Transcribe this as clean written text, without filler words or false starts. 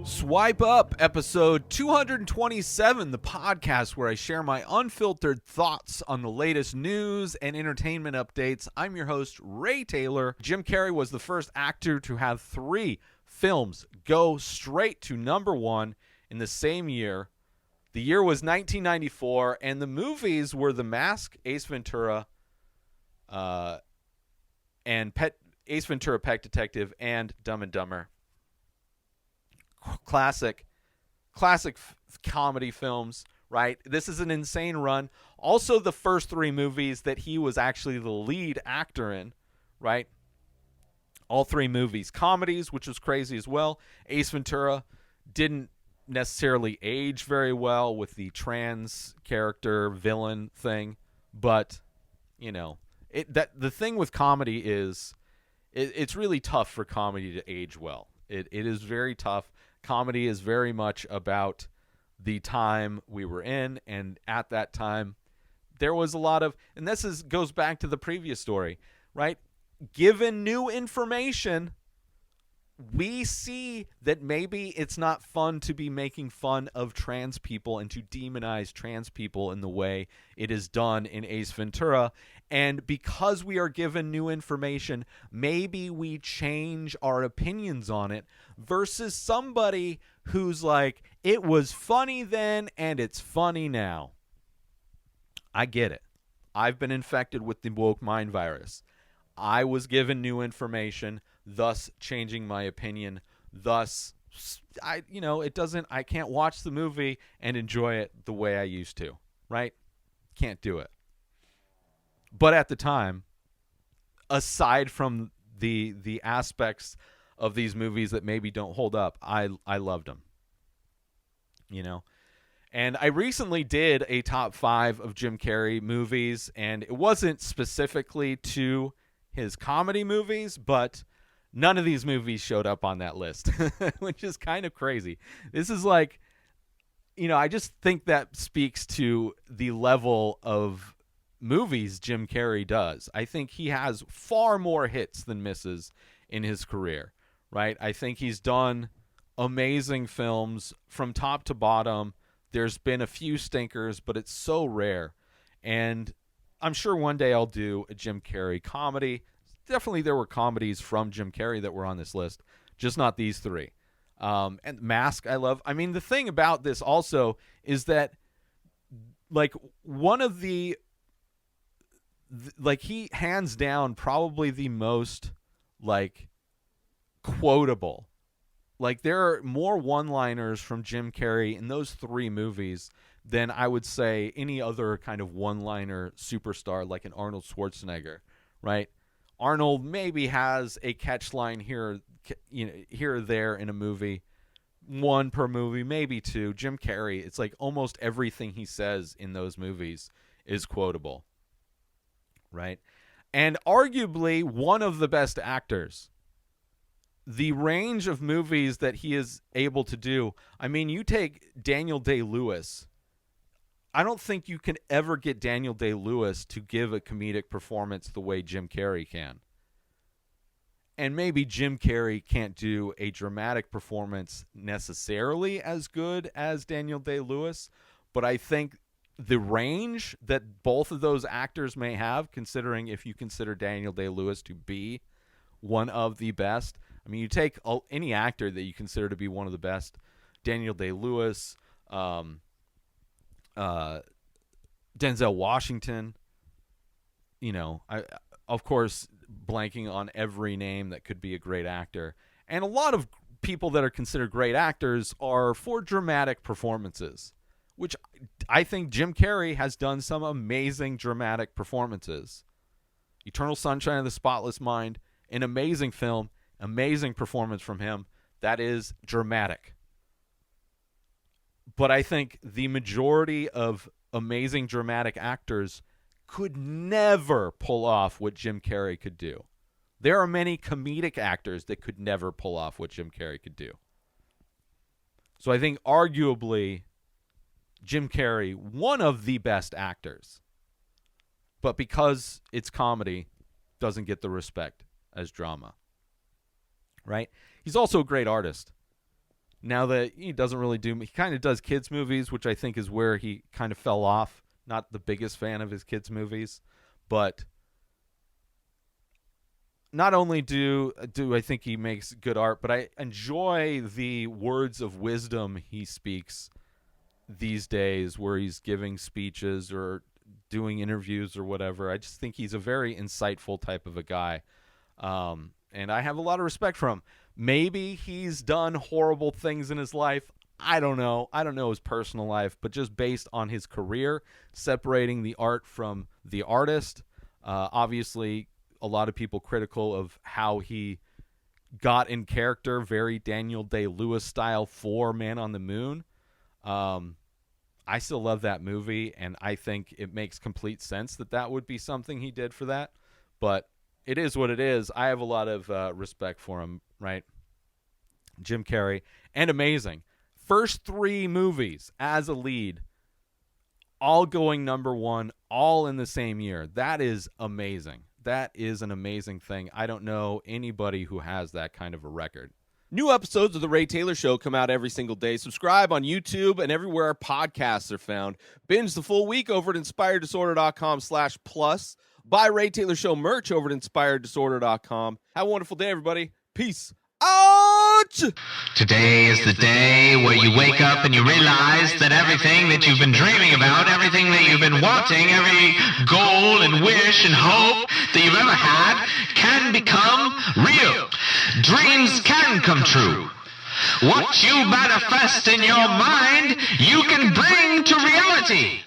Swipe Up, episode 227, the podcast where I share my unfiltered thoughts on the latest news and entertainment updates. I'm your host, Ray Taylor. Jim Carrey was the first actor to have 3 films go straight to number 1 in the same year. The year was 1994, and the movies were The Mask, Ace Ventura, and Ace Ventura, Pet Detective, and Dumb and Dumber. Classic comedy films, right? This is an insane run. Also, the first 3 movies that he was actually the lead actor in, right? All 3 movies comedies, which was crazy as well. Ace Ventura didn't necessarily age very well with the trans character villain thing, but you know, the thing with comedy is it's really tough for comedy to age well. It is very tough. Comedy is very much about the time we were in, and at that time, there was a lot of, and goes back to the previous story, right? Given new information, we see that maybe it's not fun to be making fun of trans people and to demonize trans people in the way it is done in Ace Ventura. And because we are given new information, maybe we change our opinions on it versus somebody who's like, it was funny then and it's funny now. I get it. I've been infected with the woke mind virus. I was given new information, thus changing my opinion. Thus, I can't watch the movie and enjoy it the way I used to, right? Can't do it. But at the time, aside from the aspects of these movies that maybe don't hold up, I loved them. You know? And I recently did a top 5 of Jim Carrey movies, and it wasn't specifically to his comedy movies, but none of these movies showed up on that list, which is kind of crazy. This is like, I just think that speaks to the level of movies Jim Carrey does. I think he has far more hits than misses in his career, right? I think he's done amazing films from top to bottom. There's been a few stinkers, but it's so rare. And I'm sure one day I'll do a Jim Carrey comedy. Definitely there were comedies from Jim Carrey that were on this list, just not these 3. And Mask, I love. I mean, the thing about this also is that, like, one of the he hands down probably the most quotable. Like, there are more one-liners from Jim Carrey in those 3 movies than I would say any other kind of one-liner superstar like an Arnold Schwarzenegger, right? Arnold maybe has a catch line here or there in a movie, 1 per movie, maybe 2. Jim Carrey, it's like almost everything he says in those movies is quotable. Right? And arguably one of the best actors. The range of movies that he is able to do. I mean, you take Daniel Day-Lewis. I don't think you can ever get Daniel Day-Lewis to give a comedic performance the way Jim Carrey can. And maybe Jim Carrey can't do a dramatic performance necessarily as good as Daniel Day-Lewis, but I think the range that both of those actors may have, considering if you consider Daniel Day-Lewis to be one of the best. I mean, you take any actor that you consider to be one of the best, Daniel Day-Lewis, Denzel Washington, I of course blanking on every name that could be a great actor. And a lot of people that are considered great actors are for dramatic performances, which I think Jim Carrey has done some amazing dramatic performances. Eternal Sunshine of the Spotless Mind, an amazing film, amazing performance from him. That is dramatic. But I think the majority of amazing dramatic actors could never pull off what Jim Carrey could do. There are many comedic actors that could never pull off what Jim Carrey could do. So I think arguably Jim Carrey, one of the best actors, but because it's comedy, doesn't get the respect as drama. Right? He's also a great artist. now that he doesn't really do, he kind of does kids movies, which I think is where he kind of fell off. Not the biggest fan of his kids movies, but not only do I think he makes good art, but I enjoy the words of wisdom he speaks these days, where he's giving speeches or doing interviews or whatever. I just think he's a very insightful type of a guy, and I have a lot of respect for him. Maybe he's done horrible things in his life. I don't know. I don't know his personal life, but just based on his career, separating the art from the artist, obviously a lot of people critical of how he got in character, very Daniel Day-Lewis style for Man on the Moon. I still love that movie, and I think it makes complete sense that would be something he did for that. But it is what it is. I have a lot of respect for him, right? Jim Carrey, and amazing. First 3 movies as a lead, all going number 1, all in the same year. That is amazing. That is an amazing thing. I don't know anybody who has that kind of a record. New episodes of The Ray Taylor Show come out every single day. Subscribe on YouTube and everywhere our podcasts are found. Binge the full week over at InspiredDisorder.com/plus. Buy Ray Taylor Show merch over at InspiredDisorder.com. Have a wonderful day, everybody. Peace out! Today is the day where you wake up and you realize that everything that you've been dreaming about, everything that you've been wanting, every goal and wish and hope that you've ever had can become real. Dreams can come true. What you manifest in your mind, you can bring to reality.